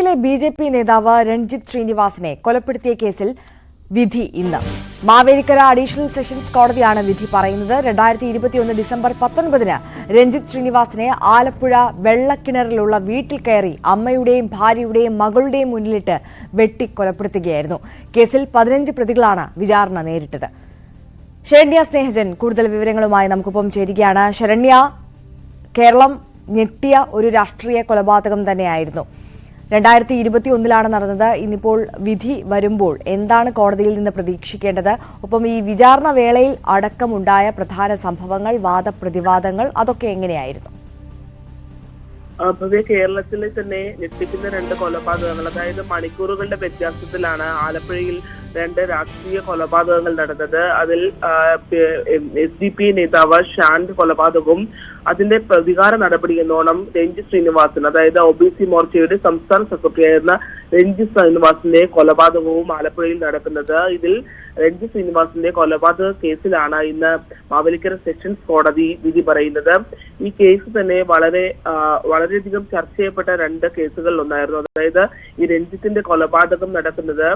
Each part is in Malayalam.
കേരളത്തിലെ ബി.ജെ.പി. നേതാവ് രൺജിത്ത് ശ്രീനിവാസനെ കൊലപ്പെടുത്തിയ കേസിൽ വിധി ഇന്ന്. മാവേലിക്കര അഡീഷണൽ സെഷൻസ് കോടതിയാണ് വിധി പറയുന്നത്. 2021 ഡിസംബർ 19-ന് രൺജിത്ത് ശ്രീനിവാസനെ ആലപ്പുഴ വെള്ളക്കിണറിലുള്ള വീട്ടിൽ കയറി അമ്മയുടെയും ഭാര്യയുടെയും മകളുടെയും മുന്നിലിട്ട് വെട്ടിക്കൊലപ്പെടുത്തുകയായിരുന്നു. കേസിൽ 15 പ്രതികളാണ് വിചാരണ നേരിട്ടത്. ശരണ്യ സ്നേഹജൻ കൂടുതൽ വിവരങ്ങളുമായി നമുക്കൊപ്പം ചേരുകയാണ്. ശരണ്യ, കേരളം ഞെട്ടിയ ഒരു രാഷ്ട്രീയ കൊലപാതകം തന്നെയായിരുന്നു. 2021 നടന്നത്. ഇന്നിപ്പോൾ വിധി വരുമ്പോൾ എന്താണ് കോടതിയിൽ നിന്ന് പ്രതീക്ഷിക്കേണ്ടത്? ഒപ്പം ഈ വിചാരണ വേളയിൽ അടക്കമുണ്ടായ പ്രധാന സംഭവങ്ങൾ, വാദപ്രതിവാദങ്ങൾ അതൊക്കെ എങ്ങനെയായിരുന്നു? പൊതുവെ കേരളത്തിലെ തന്നെ ഞെട്ടിക്കുന്ന 2 കൊലപാതകങ്ങൾ, അതായത് മണിക്കൂറുകളുടെ വ്യത്യാസത്തിലാണ് ആലപ്പുഴയിൽ 2 രാഷ്ട്രീയ കൊലപാതകങ്ങൾ നടന്നത്. അതിൽ SDP നേതാവ് ഷാന്റെ കൊലപാതകവും അതിന്റെ പ്രതികാര നടപടി എന്നോണം രഞ്ജിത്ത് ശ്രീനിവാസൻ, അതായത് OBC മോർച്ചയുടെ സംസ്ഥാന സെക്രട്ടറി ആയിരുന്ന രഞ്ജിത്ത് ശ്രീനിവാസന്റെ കൊലപാതകവും ആലപ്പുഴയിൽ നടക്കുന്നത്. ഇതിൽ രഞ്ജിത്ത് ശ്രീനിവാസന്റെ കൊലപാതക കേസിലാണ് ഇന്ന് മാവേലിക്കര സെഷൻസ് കോടതി വിധി പറയുന്നത്. ഈ കേസ് തന്നെ വളരെയധികം ചർച്ച ചെയ്യപ്പെട്ട 2 കേസുകളിൽ ഒന്നായിരുന്നു. അതായത് ഈ രഞ്ജിത്തിന്റെ കൊലപാതകം നടക്കുന്നത്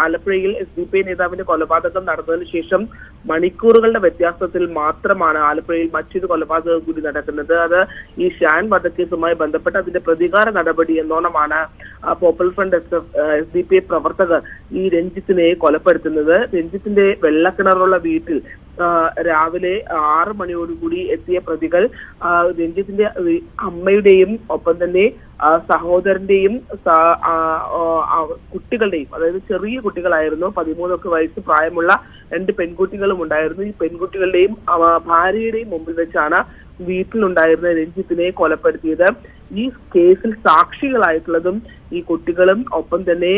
ആലപ്പുഴയിൽ SDP നേതാവിന്റെ കൊലപാതകം നടന്നതിന് ശേഷം മണിക്കൂറുകളുടെ വ്യത്യാസത്തിൽ മാത്രമാണ് ആലപ്പുഴയിൽ മറ്റൊരു കൊലപാതകം കൂടി നടക്കുന്നത്. അത് ഈ ഷാൻ വധക്കേസുമായി ബന്ധപ്പെട്ട് അതിന്റെ പ്രതികാര നടപടി എന്നോണമാണ് പോപ്പുലർ ഫ്രണ്ട് SDP പ്രവർത്തകർ ഈ രഞ്ജിത്തിനെ കൊലപ്പെടുത്തുന്നത്. രഞ്ജിത്തിന്റെ വെള്ളക്കിണറുള്ള വീട്ടിൽ രാവിലെ 6 മണിയോടുകൂടി എത്തിയ പ്രതികൾ രഞ്ജിത്തിന്റെ അമ്മയുടെയും ഒപ്പം തന്നെ സഹോദരന്റെയും കുട്ടികളുടെയും, അതായത് ചെറിയ കുട്ടികളായിരുന്നു, 13 വയസ്സ് പ്രായമുള്ള 2 പെൺകുട്ടികളും ഉണ്ടായിരുന്നു. ഈ പെൺകുട്ടികളുടെയും ഭാര്യയുടെയും മുമ്പിൽ വെച്ചാണ് വീട്ടിലുണ്ടായിരുന്ന രഞ്ജിത്തിനെ കൊലപ്പെടുത്തിയത്. ഈ കേസിൽ സാക്ഷികളായിട്ടുള്ളതും ഈ കുട്ടികളും ഒപ്പം തന്നെ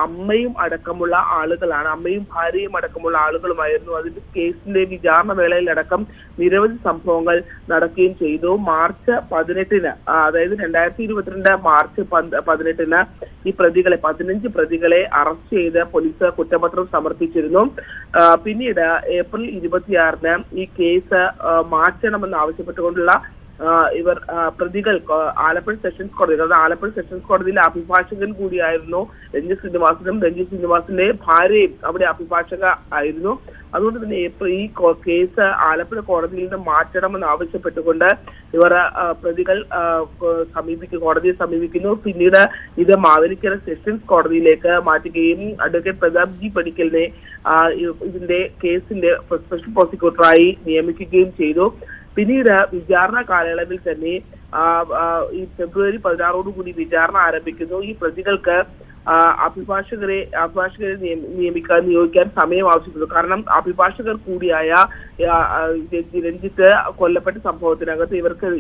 അമ്മയും അടക്കമുള്ള ആളുകളാണ്. അമ്മയും ഭാര്യയും അടക്കമുള്ള ആളുകളുമായിരുന്നു. അതിന്റെ കേസിന്റെ വിചാരണ വേളയിലടക്കം നിരവധി സംഭവങ്ങൾ നടക്കുകയും ചെയ്തു. മാർച്ച് 18-ന്, അതായത് 2022 മാർച്ച് 18-ന് ഈ പ്രതികളെ 15 പ്രതികളെ അറസ്റ്റ് ചെയ്ത് പോലീസ് കുറ്റപത്രം സമർപ്പിച്ചിരുന്നു. പിന്നീട് ഏപ്രിൽ 26-ന് ഈ കേസ് മാറ്റണമെന്ന് ആവശ്യപ്പെട്ടുകൊണ്ടുള്ള പ്രതികൾ ആലപ്പുഴ സെഷൻസ് കോടതി, അതായത് ആലപ്പുഴ സെഷൻസ് കോടതിയിലെ അഭിഭാഷകൻ കൂടിയായിരുന്നു രഞ്ജിത്ത് ശ്രീനിവാസനും. രഞ്ജിത്ത് ശ്രീനിവാസന്റെ ഭാര്യയും അവിടെ അഭിഭാഷക ആയിരുന്നു. അതുകൊണ്ട് തന്നെ ഈ കേസ് ആലപ്പുഴ കോടതിയിൽ നിന്ന് മാറ്റണമെന്ന് ആവശ്യപ്പെട്ടുകൊണ്ട് പ്രതികൾ കോടതിയെ സമീപിക്കുന്നു. പിന്നീട് ഇത് മാവേലിക്കര സെഷൻസ് കോടതിയിലേക്ക് മാറ്റുകയും അഡ്വക്കേറ്റ് പ്രതാപ് ജി പണിക്കലിനെ ഇതിന്റെ കേസിന്റെ സ്പെഷ്യൽ പ്രോസിക്യൂട്ടറായി നിയമിക്കുകയും ചെയ്തു. പിന്നീട് വിചാരണ കാലയളവിൽ തന്നെ ഈ ഫെബ്രുവരി 16 വിചാരണ ആരംഭിക്കുന്നു. ഈ പ്രതികൾക്ക് അഭിഭാഷകരെ നിയോഗിക്കാൻ സമയം ആവശ്യപ്പെട്ടു. കാരണം അഭിഭാഷകർ കൂടിയായ രഞ്ജിത്ത് കൊല്ലപ്പെട്ട സംഭവത്തിനകത്ത്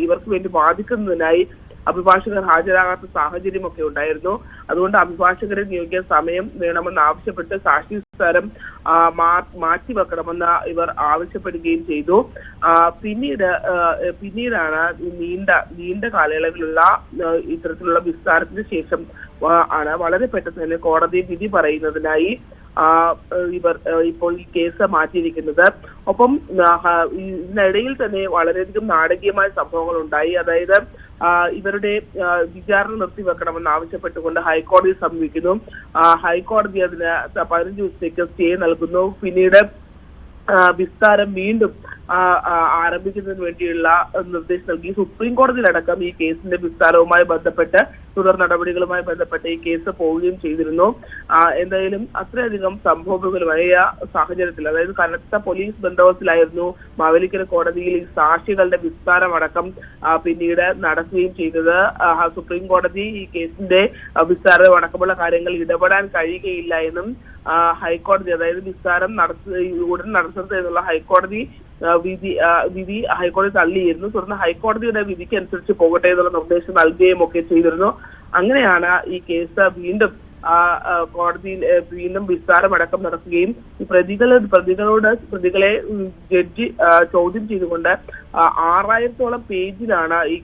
ഇവർക്ക് വേണ്ടി വാദിക്കുന്നതിനായി അഭിഭാഷകർ ഹാജരാകാത്ത സാഹചര്യമൊക്കെ ഉണ്ടായിരുന്നു. അതുകൊണ്ട് അഭിഭാഷകരെ നിയോഗിക്കാൻ സമയം വേണമെന്ന് ആവശ്യപ്പെട്ട് സാക്ഷി സ്ഥലം മാറ്റിവെക്കണമെന്ന് ഇവർ ആവശ്യപ്പെടുകയും ചെയ്തു. പിന്നീടാണ് നീണ്ട കാലയളവിലുള്ള ഇത്തരത്തിലുള്ള വിസ്താരത്തിന് ശേഷം ആണ് വളരെ പെട്ടെന്ന് തന്നെ കോടതി വിധി പറയുന്നതിനായി ഇവർ ഇപ്പോൾ ഈ കേസ് മാറ്റിയിരിക്കുന്നത്. ഒപ്പം ഇതിനിടയിൽ തന്നെ വളരെയധികം നാടകീയമായ സംഭവങ്ങൾ ഉണ്ടായി. അതായത് ഇവരുടെ വിചാരണ നിർത്തിവെക്കണമെന്ന് ആവശ്യപ്പെട്ടുകൊണ്ട് ഹൈക്കോടതിയെ സമീപിക്കുന്നു. ഹൈക്കോടതി അതിന് 15 ദിവസത്തേക്ക് സ്റ്റേ നൽകുന്നു. പിന്നീട് വിസ്താരം വീണ്ടും ആരംഭിക്കുന്നതിന് വേണ്ടിയുള്ള നിർദ്ദേശം നൽകി. സുപ്രീം കോടതിയിലടക്കം ഈ കേസിന്റെ വിസ്താരവുമായി ബന്ധപ്പെട്ട് തുടർ നടപടികളുമായി ബന്ധപ്പെട്ട് ഈ കേസ് പോവുകയും ചെയ്തിരുന്നു. എന്തായാലും അത്രയധികം സംഭവങ്ങളുമായ സാഹചര്യത്തിൽ, അതായത് കനത്ത പോലീസ് ബന്ദോബസ്തിലായിരുന്നു മാവേലിക്കര കോടതിയിൽ ഈ സാക്ഷികളുടെ വിസ്താരം അടക്കം പിന്നീട് നടക്കുകയും ചെയ്തത്. സുപ്രീം കോടതി ഈ കേസിന്റെ വിസ്താരം അടക്കമുള്ള കാര്യങ്ങൾ ഇടപെടാൻ കഴിയുകയില്ല എന്നും ഹൈക്കോടതി, അതായത് വിസ്താരം ഉടൻ നടത്തരുത് എന്നുള്ള ഹൈക്കോടതി വിധി ഹൈക്കോടതി തള്ളിയിരുന്നു. തുടർന്ന് ഹൈക്കോടതിയുടെ വിധിക്ക് അനുസരിച്ച് പോകട്ടെ എന്നുള്ള നിർദ്ദേശം നൽകുകയും ഒക്കെ ചെയ്തിരുന്നു. അങ്ങനെയാണ് ഈ കേസ് കോടതിയിൽ വീണ്ടും വിസ്താരമടക്കം നടക്കുകയും ഈ പ്രതികളെ ജഡ്ജി ചോദ്യം ചെയ്തുകൊണ്ട് 6000-ഓളം പേജിലാണ് ഈ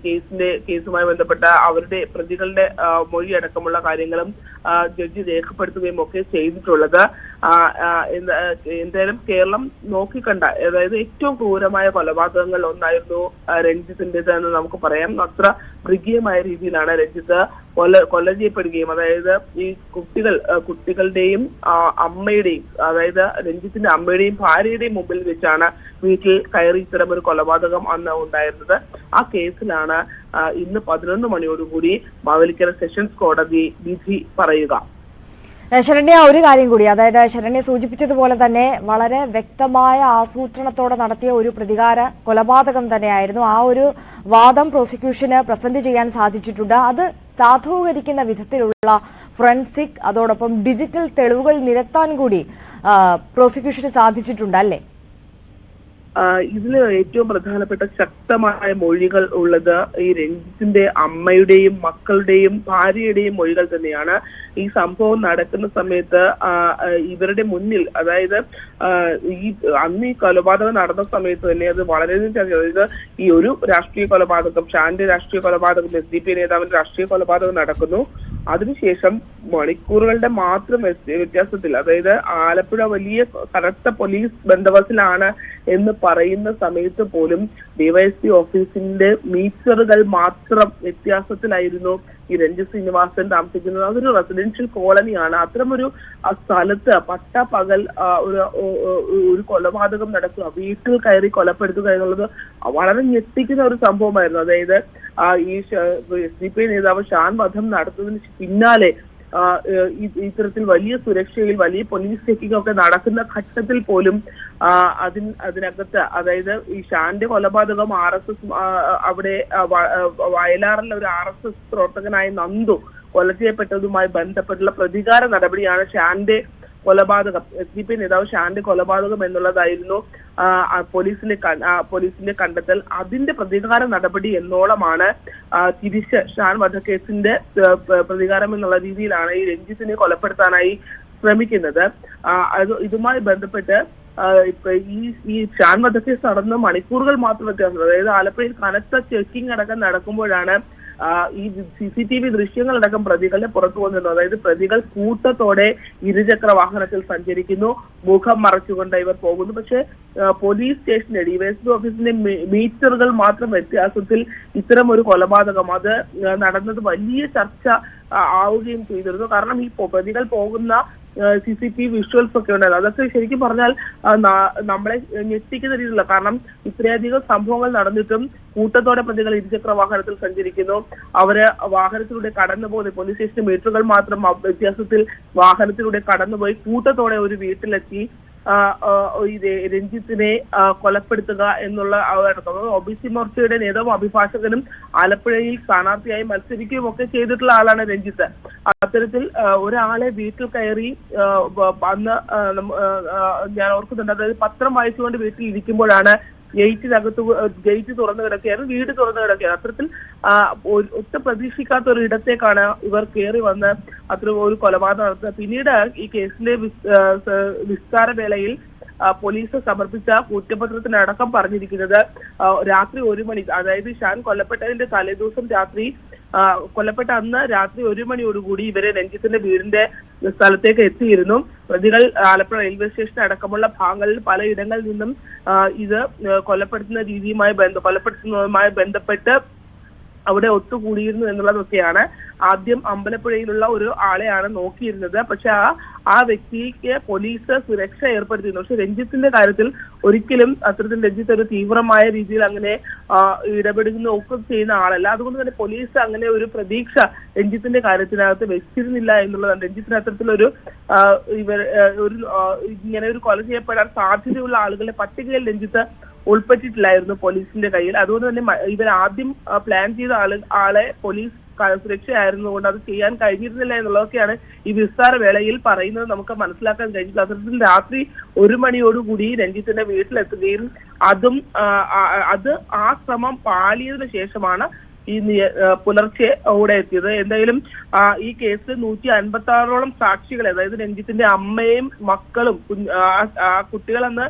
കേസുമായി ബന്ധപ്പെട്ട അവരുടെ പ്രതികളുടെ മൊഴി അടക്കമുള്ള കാര്യങ്ങളും ജഡ്ജി രേഖപ്പെടുത്തുകയും ഒക്കെ ചെയ്തിട്ടുള്ളത്. എന്തായാലും കേരളം നോക്കിക്കണ്ട, അതായത് ഏറ്റവും ക്രൂരമായ കൊലപാതകങ്ങൾ ഒന്നായിരുന്നു രഞ്ജിത്തിൻ്റെത് എന്ന് നമുക്ക് പറയാം. അത്ര മൃഗീയമായ രീതിയിലാണ് രഞ്ജിത്ത് കൊല ചെയ്യപ്പെടുകയും, അതായത് ഈ കുട്ടികളുടെയും അമ്മയുടെയും, അതായത് രഞ്ജിത്തിന്റെ അമ്മയുടെയും ഭാര്യയുടെയും മുമ്പിൽ വെച്ചാണ് വീട്ടിൽ കയറി ഇത്തരം ഒരു കൊലപാതകം അന്ന് ഉണ്ടായിരുന്നത്. ആ കേസിലാണ് ഇന്ന് 11 മണിയോടുകൂടി മാവേലിക്കര സെഷൻസ് കോടതി വിധി പറയുക. ശരണ്യ, ഒരു കാര്യം കൂടി, അതായത് ശരണ്യ സൂചിപ്പിച്ചതുപോലെ തന്നെ വളരെ വ്യക്തമായ ആസൂത്രണത്തോടെ നടത്തിയ ഒരു പ്രതികാര കൊലപാതകം തന്നെയായിരുന്നു. ആ ഒരു വാദം പ്രോസിക്യൂഷന് പ്രസന്റ് ചെയ്യാൻ സാധിച്ചിട്ടുണ്ട്. അത് സാധൂകരിക്കുന്ന വിധത്തിലുള്ള ഫോറൻസിക് അതോടൊപ്പം ഡിജിറ്റൽ തെളിവുകൾ നിരത്താൻ കൂടി പ്രോസിക്യൂഷന് സാധിച്ചിട്ടുണ്ട് അല്ലേ? ഇതിൽ ഏറ്റവും പ്രധാനപ്പെട്ട ശക്തമായ മൊഴികൾ ഉള്ളത് ഈ രഞ്ജിത്തിന്റെ അമ്മയുടെയും മക്കളുടെയും ഭാര്യയുടെയും മൊഴികൾ തന്നെയാണ്. ഈ സംഭവം നടക്കുന്ന സമയത്ത് ഇവരുടെ മുന്നിൽ, അതായത് അന്ന് ഈ കൊലപാതകം നടന്ന സമയത്ത് തന്നെ അത് വളരെയധികം, അതായത് ഈ ഒരു രാഷ്ട്രീയ കൊലപാതകം, ഷാന്റെ രാഷ്ട്രീയ കൊലപാതകം, SDP നേതാവിന്റെ രാഷ്ട്രീയ കൊലപാതകം നടക്കുന്നു. അതിനുശേഷം മണിക്കൂറുകളുടെ മാത്രം വ്യത്യാസത്തിൽ, അതായത് ആലപ്പുഴ വലിയ കനത്ത പോലീസ് ബന്ദോബസ്തിലാണ് എന്ന് പറയുന്ന സമയത്ത് പോലും ഡിവൈഎസ്പി ഓഫീസിന്റെ മീറ്ററുകൾ മാത്രം വ്യത്യാസത്തിലായിരുന്നു ഈ രഞ്ജിത്ത് ശ്രീനിവാസൻ താമസിക്കുന്നത്. അതൊരു റെസിഡൻഷ്യൽ കോളനിയാണ്. അത്തരമൊരു സ്ഥലത്ത് പട്ടാപ്പകൽ ഒരു കൊലപാതകം നടക്കുക, വീട്ടിൽ കയറി കൊലപ്പെടുത്തുക എന്നുള്ളത് വളരെ ഞെട്ടിക്കുന്ന ഒരു സംഭവമായിരുന്നു. അതായത് ഈ SDP നേതാവ് ഷാൻ വധം നടത്തുന്നതിന് പിന്നാലെ ഇത്തരത്തിൽ വലിയ സുരക്ഷയിൽ വലിയ പോലീസ് ചെക്കിംഗ് ഒക്കെ നടക്കുന്ന ഘട്ടത്തിൽ പോലും അതിനകത്ത്, അതായത് ഈ ഷാന്റെ കൊലപാതകം RSS അവിടെ വയലാറിലെ ഒരു RSS പ്രവർത്തകനായ നന്ദു കൊല ചെയ്യപ്പെട്ടതുമായി ബന്ധപ്പെട്ടുള്ള പ്രതികാര നടപടിയാണ് ഷാന്റെ കൊലപാതകം. SDP നേതാവ് ഷാന്റെ കൊലപാതകം എന്നുള്ളതായിരുന്നു പോലീസിന്റെ കണ്ടെത്തൽ. അതിന്റെ പ്രതികാര നടപടി എന്നോളമാണ് തിരിച്ച് ഷാൻ വധക്കേസിന്റെ പ്രതികാരം എന്നുള്ള രീതിയിലാണ് ഈ രഞ്ജിത്തിനെ കൊലപ്പെടുത്താനായി ശ്രമിക്കുന്നത്. ഇതുമായി ബന്ധപ്പെട്ട് ഈ ഷാൻ വധക്കേസ് നടന്ന മണിക്കൂറുകൾ മാത്രം വ്യത്യാസം, അതായത് ആലപ്പുഴയിൽ കനത്ത ചെക്കിംഗ് അടക്കം നടക്കുമ്പോഴാണ് ഈ CCTV ദൃശ്യങ്ങളടക്കം പ്രതികളുടെ പുറത്തു വന്നിരുന്നു. അതായത് പ്രതികൾ കൂട്ടത്തോടെ ഇരുചക്ര വാഹനത്തിൽ സഞ്ചരിക്കുന്നു, മുഖം മറച്ചുകൊണ്ട് ഇവർ പോകുന്നു. പക്ഷെ പോലീസ് സ്റ്റേഷന്റെ DYSP ഓഫീസിന്റെ മീറ്ററുകൾ മാത്രം വ്യത്യാസത്തിൽ ഇത്തരം ഒരു കൊലപാതകം അത് നടന്നത് വലിയ ചർച്ച ആവുകയും ചെയ്തിരുന്നു. കാരണം ഈ പ്രതികൾ പോകുന്ന CCTV വിഷ്വൽസ് ഒക്കെ ഉണ്ടായിരുന്നു. അതൊക്കെ ശരിക്കും പറഞ്ഞാൽ നമ്മളെ ഞെട്ടിക്കുന്ന രീതിയിലുള്ള, കാരണം ഇത്രയധികം സംഭവങ്ങൾ നടന്നിട്ടും കൂട്ടത്തോടെ പ്രതികൾ ഇരുചക്ര വാഹനത്തിൽ സഞ്ചരിക്കുന്നു. അവര് വാഹനത്തിലൂടെ കടന്നുപോകുന്ന പോലീസ് സ്റ്റേഷൻ മീറ്ററുകൾ മാത്രം വ്യത്യാസത്തിൽ വാഹനത്തിലൂടെ കടന്നുപോയി കൂട്ടത്തോടെ ഒരു വീട്ടിലെത്തി രഞ്ജിത്തിനെ കൊലപ്പെടുത്തുക എന്നുള്ള OBC മോർച്ചയുടെ നേതാവും അഭിഭാഷകനും ആലപ്പുഴയിൽ സ്ഥാനാർത്ഥിയായി മത്സരിക്കുകയും ഒക്കെ ചെയ്തിട്ടുള്ള ആളാണ് രഞ്ജിത്ത്. അത്തരത്തിൽ ഒരാളെ വീട്ടിൽ കയറി അന്ന് ഞാൻ ഓർക്കുന്നുണ്ട്, അതായത് പത്രം വായിച്ചുകൊണ്ട് വീട്ടിൽ ഇരിക്കുമ്പോഴാണ് ഗേറ്റ് തുറന്നു കിടക്കുകയായിരുന്നു, വീട് തുറന്നു കിടക്കുകയാണ്. അത്തരത്തിൽ ഒട്ടും പ്രതീക്ഷിക്കാത്ത ഒരു ഇടത്തേക്കാണ് ഇവർ കയറി വന്ന് അത്ര ഒരു കൊലപാതകം നടത്തുന്നത്. പിന്നീട് ഈ കേസിന്റെ വിസ്താര വേളയിൽ പോലീസ് സമർപ്പിച്ച കുറ്റപത്രത്തിനടക്കം പറഞ്ഞിരിക്കുന്നത് രാത്രി 1 മണി, അതായത് ഷാൻ കൊല്ലപ്പെട്ടതിന്റെ തലേദിവസം രാത്രി, കൊല്ലപ്പെട്ട അന്ന് രാത്രി 1 മണിയോടുകൂടി ഇവരെ രഞ്ജിത്തിന്റെ വീടിന്റെ സ്ഥലത്തേക്ക് എത്തിയിരുന്നു. പ്രതികൾ ആലപ്പുഴ റെയിൽവേ സ്റ്റേഷൻ അടക്കമുള്ള ഭാഗങ്ങളിൽ പലയിടങ്ങളിൽ നിന്നും ഇത് കൊലപ്പെടുത്തുന്നതുമായി ബന്ധപ്പെട്ട് അവിടെ ഒത്തുകൂടിയിരുന്നു എന്നുള്ളതൊക്കെയാണ്. ആദ്യം അമ്പലപ്പുഴയിലുള്ള ഒരു ആളെയാണ് നോക്കിയിരുന്നത്. പക്ഷെ ആ വ്യക്തിക്ക് പോലീസ് സുരക്ഷ ഏർപ്പെടുത്തിയിരുന്നു. പക്ഷെ രഞ്ജിത്തിന്റെ കാര്യത്തിൽ ഒരിക്കലും അത്തരത്തിൽ രഞ്ജിത്ത് ഒരു തീവ്രമായ രീതിയിൽ അങ്ങനെ ഇടപെടുന്ന ഒക്കെ ചെയ്യുന്ന ആളല്ല. അതുകൊണ്ട് തന്നെ പോലീസ് അങ്ങനെ ഒരു പ്രതീക്ഷ രഞ്ജിത്തിന്റെ കാര്യത്തിനകത്ത് വെച്ചിരുന്നില്ല എന്നുള്ളതാണ്. രഞ്ജിത്തിന് അത്തരത്തിലൊരു ഇങ്ങനെ ഒരു കൊല ചെയ്യപ്പെടാൻ സാധ്യതയുള്ള ആളുകളുടെ പട്ടികയിൽ രഞ്ജിത്ത് ഉൾപ്പെട്ടിട്ടില്ലായിരുന്നു പോലീസിന്റെ കയ്യിൽ. അതുകൊണ്ട് തന്നെ ഇവർ ആദ്യം പ്ലാൻ ചെയ്ത ആളെ പോലീസ് സുരക്ഷയായിരുന്നുകൊണ്ട് അത് ചെയ്യാൻ കഴിഞ്ഞിരുന്നില്ല എന്നുള്ളതൊക്കെയാണ് ഈ വിസ്താര വേളയിൽ പറയുന്നത് നമുക്ക് മനസ്സിലാക്കാൻ കഴിഞ്ഞിട്ടുള്ളത്. അത്തരത്തിൽ രാത്രി 1 മണിയോടുകൂടി രഞ്ജിത്തിന്റെ വീട്ടിലെത്തുകയും അത് ആ ശ്രമം പാളിയതിനു ശേഷമാണ് ഈ പുലർച്ചെ അവിടെ എത്തിയത്. എന്തായാലും ഈ കേസിൽ 156ഓളം സാക്ഷികളെ, അതായത് രഞ്ജിത്തിന്റെ അമ്മയും മക്കളും, കുട്ടികളെന്ന്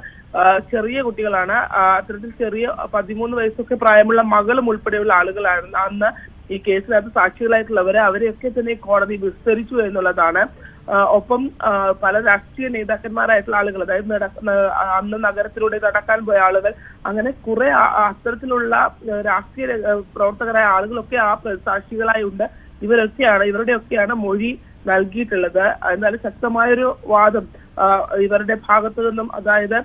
ചെറിയ കുട്ടികളാണ്, അത്തരത്തിൽ ചെറിയ 13 വയസ്സൊക്കെ പ്രായമുള്ള മകളും ഉൾപ്പെടെയുള്ള ആളുകളാണ് അന്ന് ഈ കേസിനകത്ത് സാക്ഷികളായിട്ടുള്ളവരെ. അവരെയൊക്കെ തന്നെ കോടതി വിസ്തരിച്ചു എന്നുള്ളതാണ്. ഒപ്പം പല രാഷ്ട്രീയ നേതാക്കന്മാരായിട്ടുള്ള ആളുകൾ, അതായത് അന്ന് നഗരത്തിലൂടെ നടക്കാൻ പോയ ആളുകൾ, അങ്ങനെ കുറെ അത്തരത്തിലുള്ള രാഷ്ട്രീയ പ്രവർത്തകരായ ആളുകളൊക്കെ ആ സാക്ഷികളായി ഉണ്ട്. ഇവരുടെയൊക്കെയാണ് മൊഴി നൽകിയിട്ടുള്ളത്. എന്നാലും ശക്തമായൊരു വാദം ഇവരുടെ ഭാഗത്തു നിന്നും, അതായത്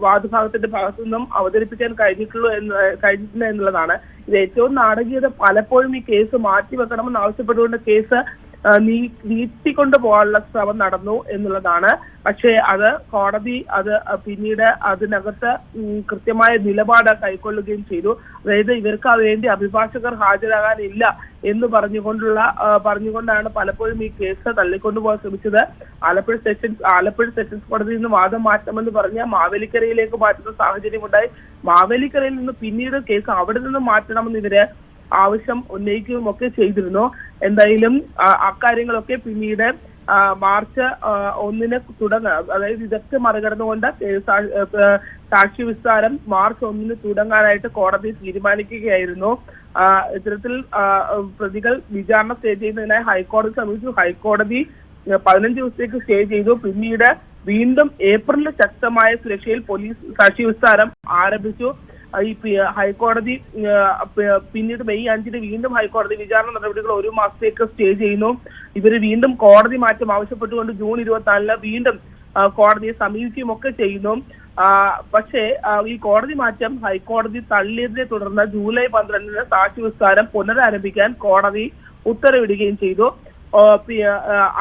വാദഭാഗത്തിന്റെ ഭാഗത്തു നിന്നും അവതരിപ്പിക്കാൻ കഴിഞ്ഞിട്ടില്ല എന്നുള്ളതാണ്. ഇത് ഏറ്റവും നാടകീയത പലപ്പോഴും ഈ കേസ് മാറ്റിവെക്കണമെന്ന് ആവശ്യപ്പെട്ടുകൊണ്ട് കേസ് നീട്ടിക്കൊണ്ടു പോകാനുള്ള ശ്രമം നടന്നു എന്നുള്ളതാണ്. പക്ഷേ അത് കോടതി പിന്നീട് അതിനകത്ത് കൃത്യമായ നിലപാട് കൈക്കൊള്ളുകയും ചെയ്തു. അതായത് ഇവർക്ക് വേണ്ടി അഭിഭാഷകർ ഹാജരാകാനില്ല എന്ന് പറഞ്ഞുകൊണ്ടാണ് പലപ്പോഴും ഈ കേസ് തള്ളിക്കൊണ്ടുപോകാൻ ശ്രമിച്ചത്. ആലപ്പുഴ സെഷൻസ് കോടതിയിൽ നിന്ന് വാദം മാറ്റണമെന്ന് പറഞ്ഞ മാവേലിക്കരയിലേക്ക് മാറ്റുന്ന സാഹചര്യം ഉണ്ടായി. മാവേലിക്കരയിൽ നിന്ന് പിന്നീട് കേസ് അവിടെ നിന്ന് മാറ്റണമെന്ന് ഇവര് ആവശ്യം ഉന്നയിക്കുകയും ഒക്കെ ചെയ്തിരുന്നു. എന്തായാലും അക്കാര്യങ്ങളൊക്കെ പിന്നീട് മാർച്ച് 1 തുടങ്ങുക, അതായത് ഇതൊക്കെ മറികടന്നുകൊണ്ട് സാക്ഷി വിസ്താരം മാർച്ച് 1 തുടങ്ങാനായിട്ട് കോടതി തീരുമാനിക്കുകയായിരുന്നു. ഇത്തരത്തിൽ പ്രതികൾ വിചാരണ സ്റ്റേ ചെയ്യുന്നതിനായി ഹൈക്കോടതി സമീപിച്ചു. ഹൈക്കോടതി 15 ദിവസത്തേക്ക് സ്റ്റേ ചെയ്തു. പിന്നീട് വീണ്ടും ഏപ്രിലിൽ ശക്തമായ സുരക്ഷയിൽ പോലീസ് സാക്ഷി വിസ്താരം ആരംഭിച്ചു. ഈ ഹൈക്കോടതി പിന്നീട് മെയ് 5 വീണ്ടും ഹൈക്കോടതി വിചാരണ നടപടികൾ 1 മാസത്തേക്ക് സ്റ്റേ ചെയ്യുന്നു. ഇവര് വീണ്ടും കോടതി മാറ്റം ആവശ്യപ്പെട്ടുകൊണ്ട് ജൂൺ 24 വീണ്ടും കോടതിയെ സമീപിക്കുകയും ഒക്കെ ചെയ്യുന്നു. പക്ഷേ ഈ കോടതി മാറ്റം ഹൈക്കോടതി തള്ളിയതിനെ തുടർന്ന് ജൂലൈ 12 സാക്ഷി വിസ്താരം പുനരാരംഭിക്കാൻ കോടതി ഉത്തരവിടുകയും ചെയ്തു.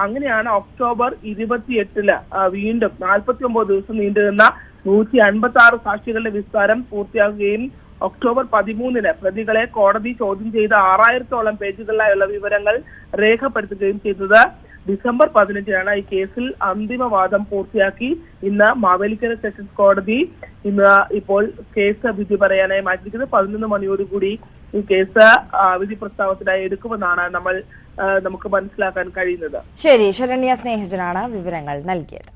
അങ്ങനെയാണ് ഒക്ടോബർ 28 വീണ്ടും 49 ദിവസം നീണ്ടുനിന്ന 156 സാക്ഷികളുടെ വിസ്താരം പൂർത്തിയാക്കുകയും ഒക്ടോബർ 13 പ്രതികളെ കോടതി ചോദ്യം ചെയ്ത 6000-ഓളം പേജുകളിലായുള്ള വിവരങ്ങൾ രേഖപ്പെടുത്തുകയും ചെയ്തത്. ഡിസംബർ 15 ഈ കേസിൽ അന്തിമവാദം പൂർത്തിയാക്കി. ഇന്ന് മാവേലിക്കര സെഷൻസ് കോടതി ഇപ്പോൾ കേസ് വിധി പറയാനായി മാറ്റിയിരിക്കുന്നത്. 11 മണിയോടുകൂടി ഈ കേസ് വിധി പ്രസ്താവത്തിനായി എടുക്കുമെന്നാണ് നമുക്ക് മനസ്സിലാക്കാൻ കഴിയുന്നത്. ശരി, ശരണ്യ സ്നേഹജനാണ് വിവരങ്ങൾ നൽകിയത്.